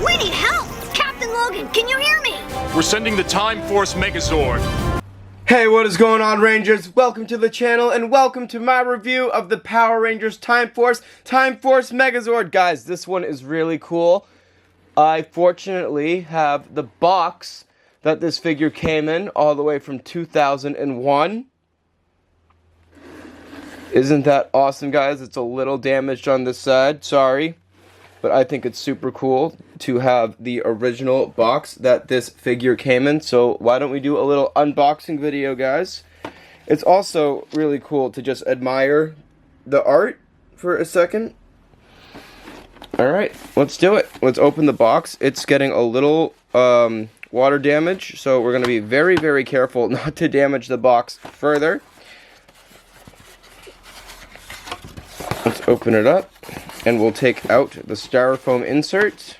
We need help! Captain Logan, can you hear me? We're sending the Time Force Megazord. Hey, what is going on, Rangers? Welcome to the channel and welcome to my review of the Power Rangers Time Force Megazord. Guys, this one is really cool. I fortunately have the box that this figure came in all the way from 2001. Isn't that awesome, guys? It's a little damaged on this side, sorry. But I think it's super cool to have the original box that this figure came in. So why don't we do a little unboxing video, guys? It's also really cool to just admire the art for a second. Alright, let's do it. Let's open the box. It's getting a little water damage, so we're going to be very, very careful not to damage the box further. Let's open it up. And we'll take out the styrofoam insert.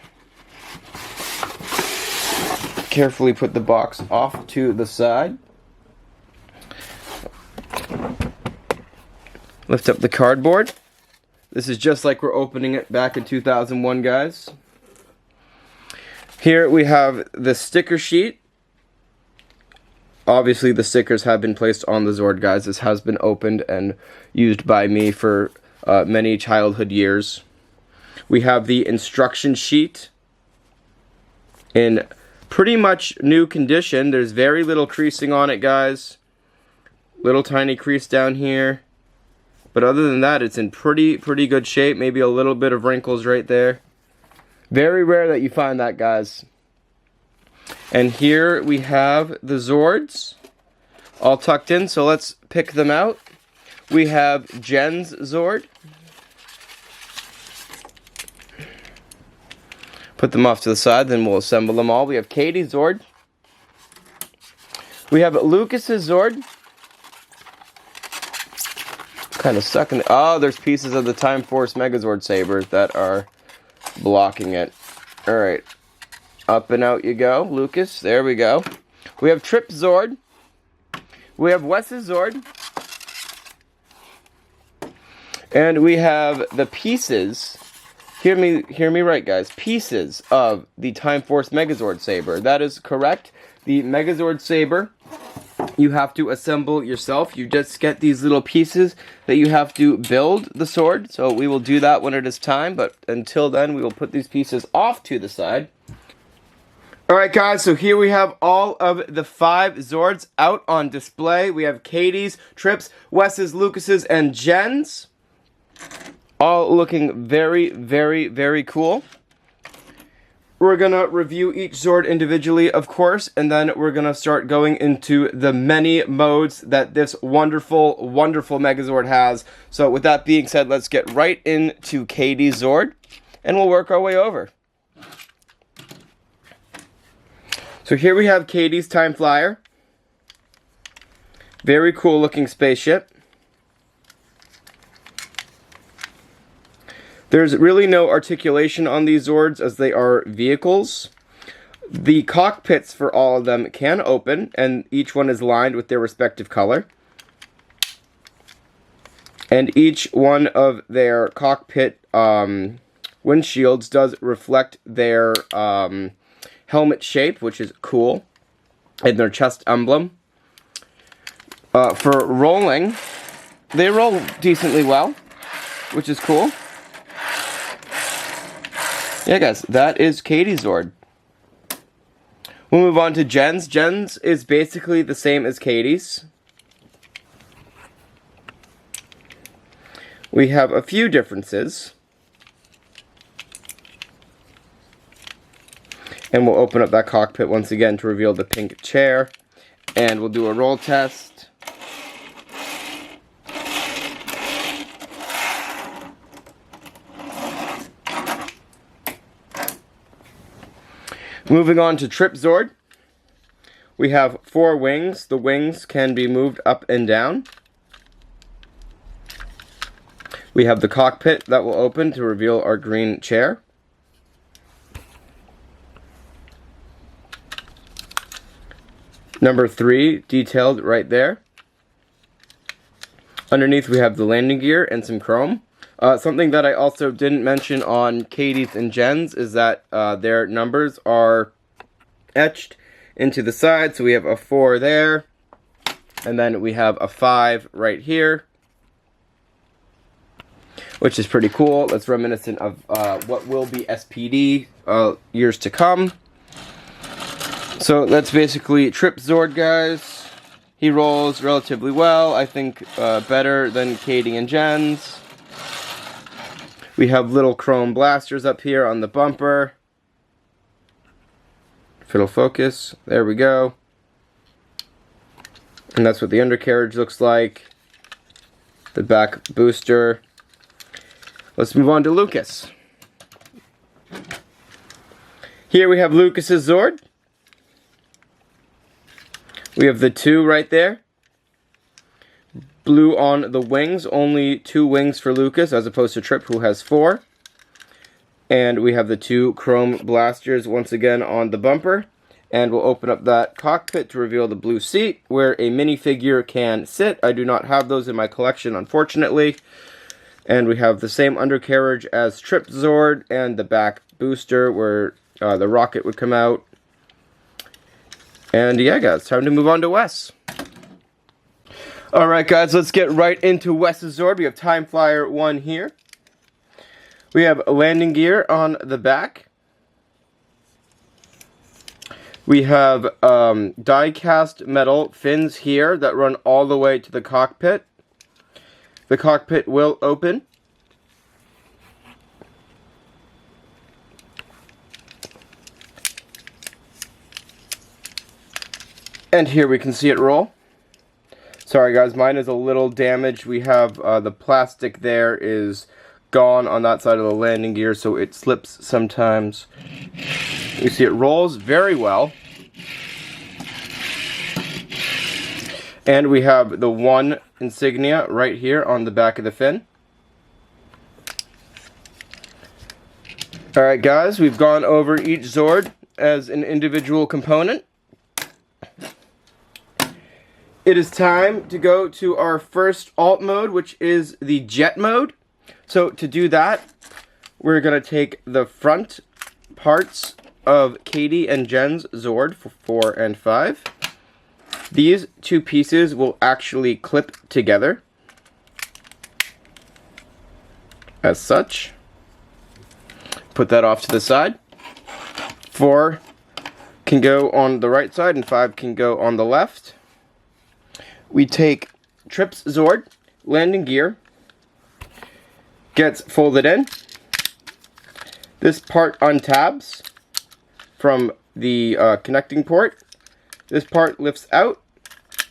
Carefully put the box off to the side. Lift up the cardboard. This is just like we're opening it back in 2001, guys. Here we have the sticker sheet. Obviously the stickers have been placed on the Zord, guys. This has been opened and used by me for many childhood years. We have the instruction sheet in pretty much new condition. There's very little creasing on it, guys. Little tiny crease down here. But other than that, it's in pretty good shape. Maybe a little bit of wrinkles right there. Very rare that you find that, guys. And here we have the Zords all tucked in, so let's pick them out. We have Jen's Zord. Put them off to the side, then we'll assemble them all. We have Katie's Zord. We have Lucas's Zord. Kind of stuck in it. Oh, there's pieces of the Time Force Megazord sabers that are blocking it. Alright. Up and out you go, Lucas. There we go. We have Trip's Zord. We have Wes's Zord. And we have the pieces, hear me right, guys, pieces of the Time Force Megazord saber. That is correct. The Megazord saber, you have to assemble yourself. You just get these little pieces that you have to build the sword. So we will do that when it is time, but until then, we will put these pieces off to the side. Alright, guys, so here we have all of the 5 Zords out on display. We have Katie's, Trip's, Wes's, Lucas's, and Jen's. All looking very, very, very cool. We're gonna review each Zord individually, of course, and then we're gonna start going into the many modes that this wonderful, wonderful Megazord has. So with that being said, let's get right into Katie's Zord, and we'll work our way over. So here we have Katie's Time Flyer. Very cool looking spaceship. There's really no articulation on these Zords as they are vehicles. The cockpits for all of them can open, and each one is lined with their respective color. And each one of their cockpit windshields does reflect their helmet shape, which is cool, and their chest emblem. For rolling, they roll decently well, which is cool. Yeah, guys, that is Katie's Zord. We'll move on to Jen's. Jen's is basically the same as Katie's. We have a few differences. And we'll open up that cockpit once again to reveal the pink chair. And we'll do a roll test. Moving on to Trip Zord. We have 4 wings. The wings can be moved up and down. We have the cockpit that will open to reveal our green chair. Number 3 detailed right there. Underneath we have the landing gear and some chrome. Something that I also didn't mention on Katie's and Jen's is that their numbers are etched into the side. So we have a 4 there, and then we have a 5 right here, which is pretty cool. That's reminiscent of what will be SPD years to come. So that's basically Trip Zord, guys. He rolls relatively well. I think better than Katie and Jen's. We have little chrome blasters up here on the bumper. If it'll focus, there we go. And that's what the undercarriage looks like. The back booster. Let's move on to Lucas. Here we have Lucas's Zord. We have the 2 right there. Blue on the wings, only 2 wings for Lucas as opposed to Trip, who has 4. And we have the 2 chrome blasters once again on the bumper. And we'll open up that cockpit to reveal the blue seat where a minifigure can sit. I do not have those in my collection, unfortunately. And we have the same undercarriage as Trip Zord and the back booster where the rocket would come out. And yeah, guys, time to move on to Wes. Alright, guys, let's get right into Wes's Zord. We have Time Flyer 1 here. We have landing gear on the back. We have die-cast metal fins here that run all the way to the cockpit. The cockpit will open. And here we can see it roll. Sorry guys, mine is a little damaged. We have the plastic there is gone on that side of the landing gear, so it slips sometimes. You see it rolls very well. And we have the 1 insignia right here on the back of the fin. Alright guys, we've gone over each Zord as an individual component. It is time to go to our first alt mode, which is the jet mode. So to do that, we're going to take the front parts of Katie and Jen's Zord for 4 and 5. These 2 pieces will actually clip together as such. Put that off to the side. 4 can go on the right side and 5 can go on the left. We take Trip's Zord, landing gear, gets folded in. This part untabs from the connecting port. This part lifts out,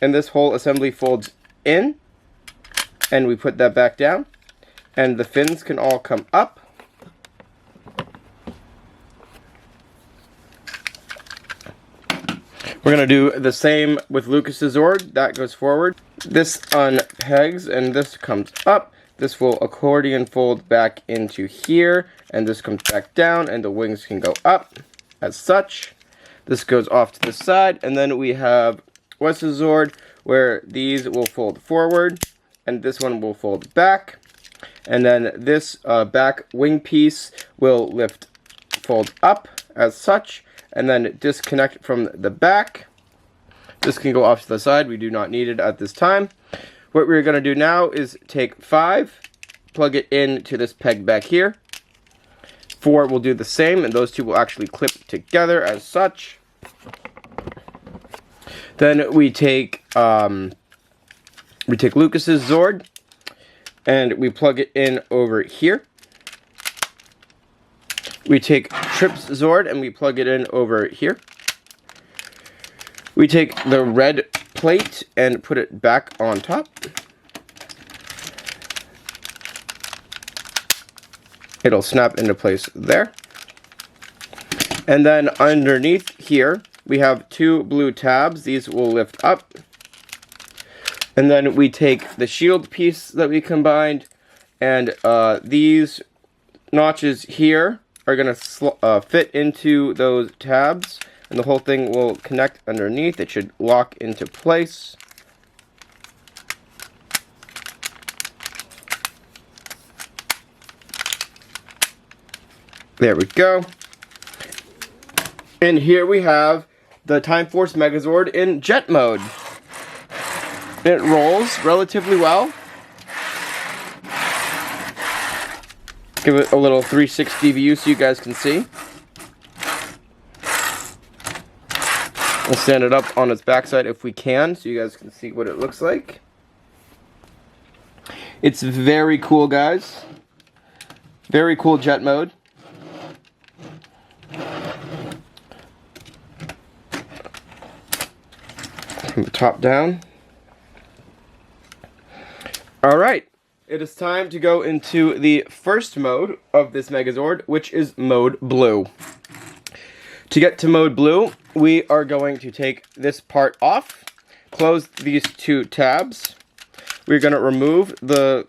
and this whole assembly folds in, and we put that back down, and the fins can all come up. We're going to do the same with Lucas's Zord. That goes forward. This unpegs, and this comes up. This will accordion fold back into here, and this comes back down, and the wings can go up as such. This goes off to the side, and then we have Wes's Zord, where these will fold forward, and this one will fold back. And then this back wing piece will fold up as such, and then disconnect from the back. This can go off to the side. We do not need it at this time. What we're going to do now is take 5, plug it into this peg back here. 4 will do the same, and those 2 will actually clip together as such. Then we take Lucas's Zord, and we plug it in over here. We take Trip's Zord and we plug it in over here. We take the red plate and put it back on top. It'll snap into place there. And then underneath here, we have 2 blue tabs. These will lift up. And then we take the shield piece that we combined, and these notches here are going to fit into those tabs, and the whole thing will connect underneath. It should lock into place. There we go. And here we have the Time Force Megazord in jet mode. It rolls relatively well. Give it a little 360 view so you guys can see. We'll stand it up on its backside if we can, so you guys can see what it looks like. It's very cool, guys. Very cool jet mode. From the top down. Alright, it is time to go into the first mode of this Megazord, which is mode blue. To get to mode blue, we are going to take this part off, close these two tabs. We're going to remove the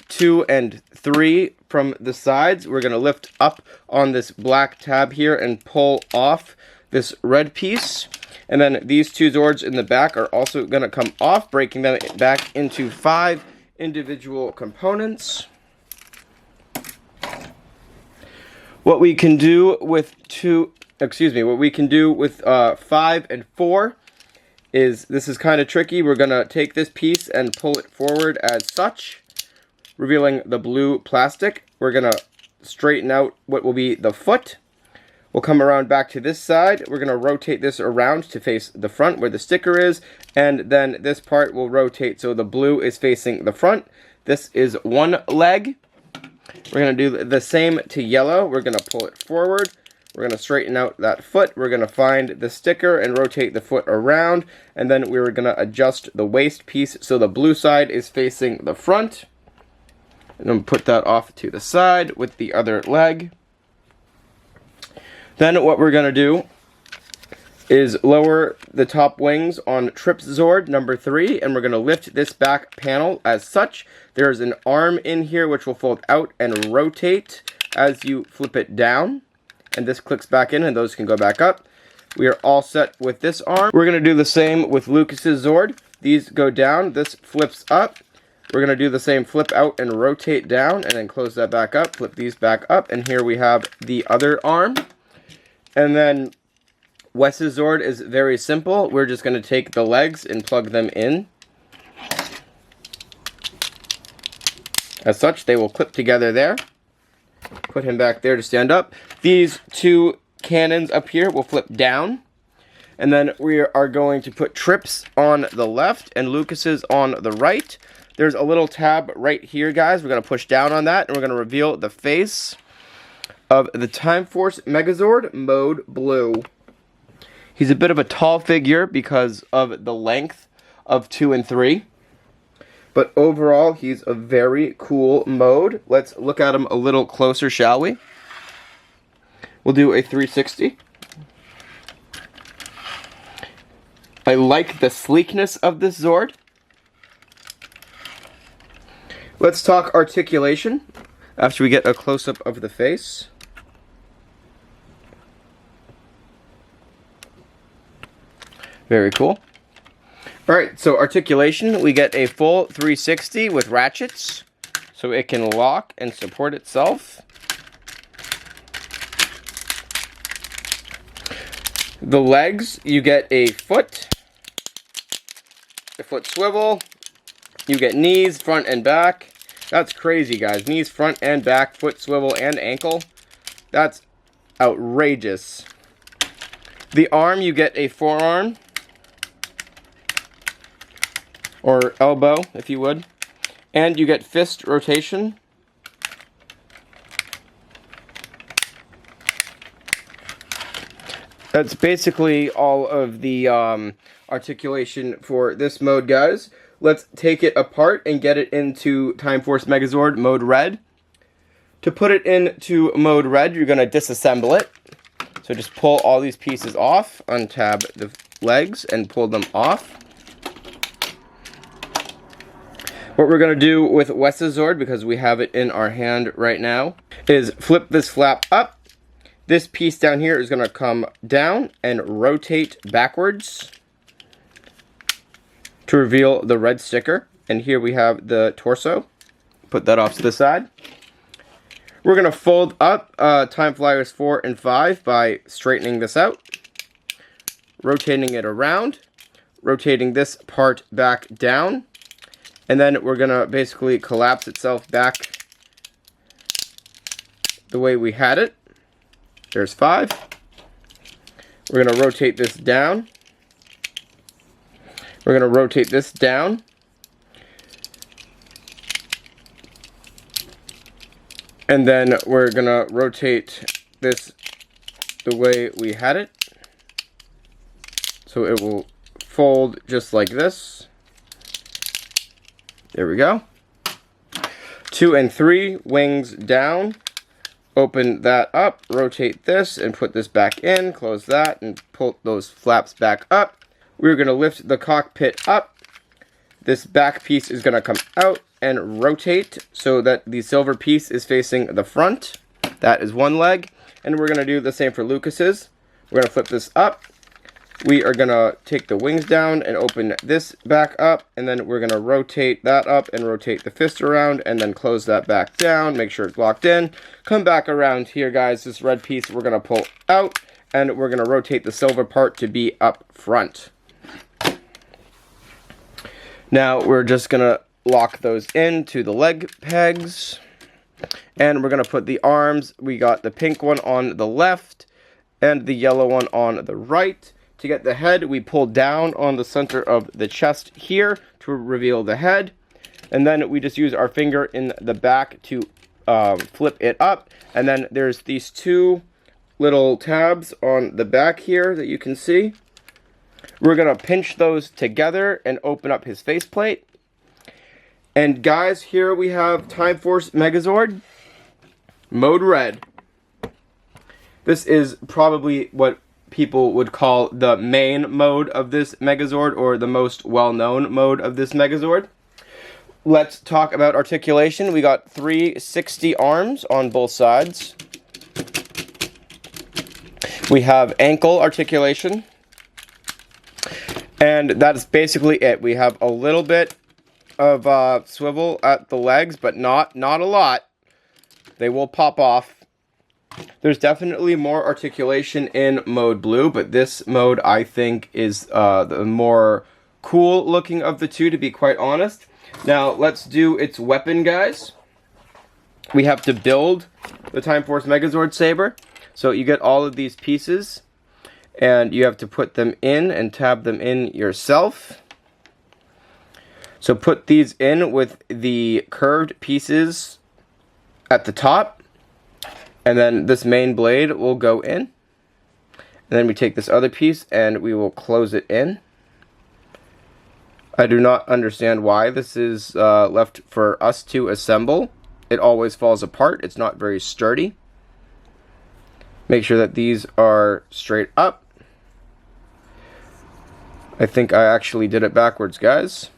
2 and 3 from the sides. We're going to lift up on this black tab here and pull off this red piece. And then these two Zords in the back are also going to come off, breaking them back into 5 individual components. What we can do with 5 and 4 is, this is kind of tricky. We're going to take this piece and pull it forward as such, revealing the blue plastic. We're going to straighten out what will be the foot. We'll come around back to this side. We're going to rotate this around to face the front where the sticker is, and then this part will rotate so the blue is facing the front. This is one leg. We're going to do the same to yellow. We're going to pull it forward. We're going to straighten out that foot. We're going to find the sticker and rotate the foot around, and then we're going to adjust the waist piece so the blue side is facing the front. And then put that off to the side with the other leg. Then what we're going to do is lower the top wings on Trip's Zord number 3, and we're going to lift this back panel as such. There's an arm in here which will fold out and rotate as you flip it down, and this clicks back in and those can go back up. We are all set with this arm. We're going to do the same with Lucas's Zord. These go down, this flips up. We're going to do the same, flip out and rotate down, and then close that back up, flip these back up, and here we have the other arm. And then Wes's Zord is very simple. We're just going to take the legs and plug them in. As such, they will clip together there. Put him back there to stand up. These two cannons up here will flip down. And then we are going to put Trip's on the left and Lucas's on the right. There's a little tab right here, guys. We're going to push down on that, and we're going to reveal the face of the Time Force Megazord mode blue. He's a bit of a tall figure because of the length of 2 and 3. But overall, he's a very cool mode. Let's look at him a little closer, shall we? We'll do a 360. I like the sleekness of this Zord. Let's talk articulation after we get a close-up of the face. Very cool. Alright, so articulation, we get a full 360 with ratchets, so it can lock and support itself. The legs, you get a foot swivel, you get knees, front and back. That's crazy, guys. Knees, front and back, foot swivel, and ankle. That's outrageous. The arm, you get a forearm. Or elbow, if you would. And you get fist rotation. That's basically all of the articulation for this mode, guys. Let's take it apart and get it into Time Force Megazord mode red. To put it into mode red, you're going to disassemble it. So just pull all these pieces off, untab the legs, and pull them off. What we're going to do with Wes's Zord, because we have it in our hand right now, is flip this flap up. This piece down here is going to come down and rotate backwards to reveal the red sticker. And here we have the torso. Put that off to the side. We're going to fold up Time Flyers 4 and 5 by straightening this out, rotating it around, rotating this part back down, and then we're going to basically collapse itself back the way we had it. There's 5. We're going to rotate this down. We're going to rotate this down. And then we're going to rotate this the way we had it. So it will fold just like this. There we go. 2 and 3, wings down. Open that up, rotate this, and put this back in. Close that, and pull those flaps back up. We're going to lift the cockpit up. This back piece is going to come out and rotate so that the silver piece is facing the front. That is one leg. And we're going to do the same for Lucas's. We're going to flip this up. We are going to take the wings down and open this back up. And then we're going to rotate that up and rotate the fist around. And then close that back down. Make sure it's locked in. Come back around here, guys. This red piece we're going to pull out. And we're going to rotate the silver part to be up front. Now we're just going to lock those into the leg pegs. And we're going to put the arms. We got the pink one on the left and the yellow one on the right. To get the head, we pull down on the center of the chest here to reveal the head. And then we just use our finger in the back to flip it up. And then there's these 2 little tabs on the back here that you can see. We're going to pinch those together and open up his faceplate. And guys, here we have Time Force Megazord, Mode Red. This is probably what people would call the main mode of this Megazord, or the most well-known mode of this Megazord. Let's talk about articulation. We got 360 arms on both sides. We have ankle articulation. And that's basically it. We have a little bit of swivel at the legs, but not a lot. They will pop off. There's definitely more articulation in mode blue, but this mode I think is the more cool looking of the two, to be quite honest. Now let's do its weapon, guys. We have to build the Time Force Megazord saber. So you get all of these pieces, and you have to put them in and tab them in yourself. So put these in with the curved pieces at the top, and then this main blade will go in. And then we take this other piece and we will close it in. I do not understand why this is left for us to assemble. It always falls apart. It's not very sturdy. Make sure that these are straight up. I think I actually did it backwards, guys.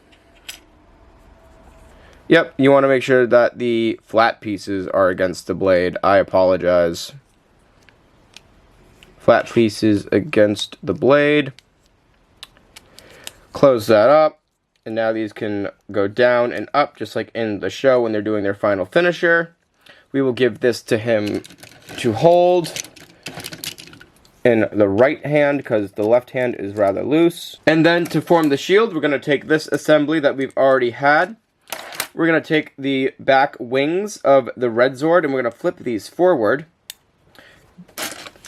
Yep, you want to make sure that the flat pieces are against the blade. I apologize. Flat pieces against the blade. Close that up. And now these can go down and up, just like in the show when they're doing their final finisher. We will give this to him to hold in the right hand, because the left hand is rather loose. And then to form the shield, we're going to take this assembly that we've already had. We're going to take the back wings of the red Zord, and we're going to flip these forward.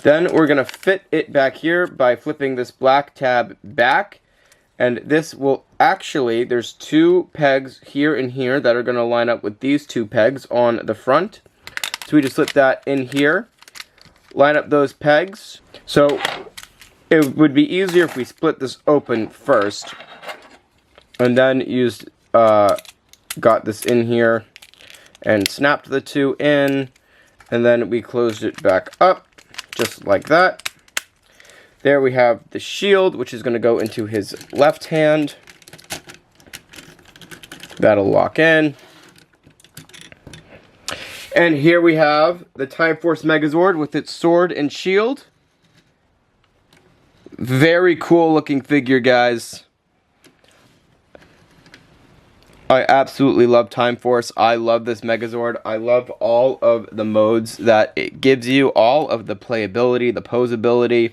Then we're going to fit it back here by flipping this black tab back. And this will actually, there's 2 pegs here and here that are going to line up with these 2 pegs on the front. So we just slip that in here. Line up those pegs. So it would be easier if we split this open first, and then used got this in here and snapped the 2 in, and then we closed it back up just like that. There we have the shield, which is going to go into his left hand. That'll lock in. And here we have the Time Force Megazord with its sword and shield. Very cool looking figure, guys. I absolutely love Time Force. I love this Megazord. I love all of the modes that it gives you, all of the playability, the posability.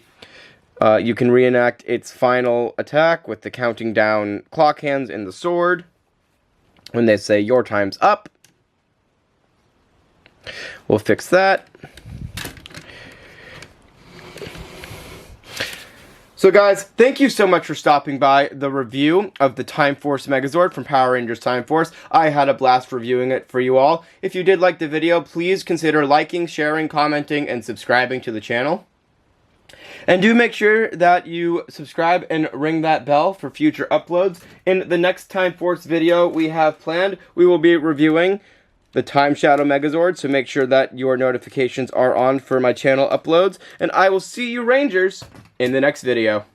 You can reenact its final attack with the counting down clock hands in the sword. When they say, your time's up. We'll fix that. So guys, thank you so much for stopping by the review of the Time Force Megazord from Power Rangers Time Force. I had a blast reviewing it for you all. If you did like the video, please consider liking, sharing, commenting, and subscribing to the channel. And do make sure that you subscribe and ring that bell for future uploads. In the next Time Force video we have planned, we will be reviewing the Time Shadow Megazord, so make sure that your notifications are on for my channel uploads. And I will see you Rangers in the next video.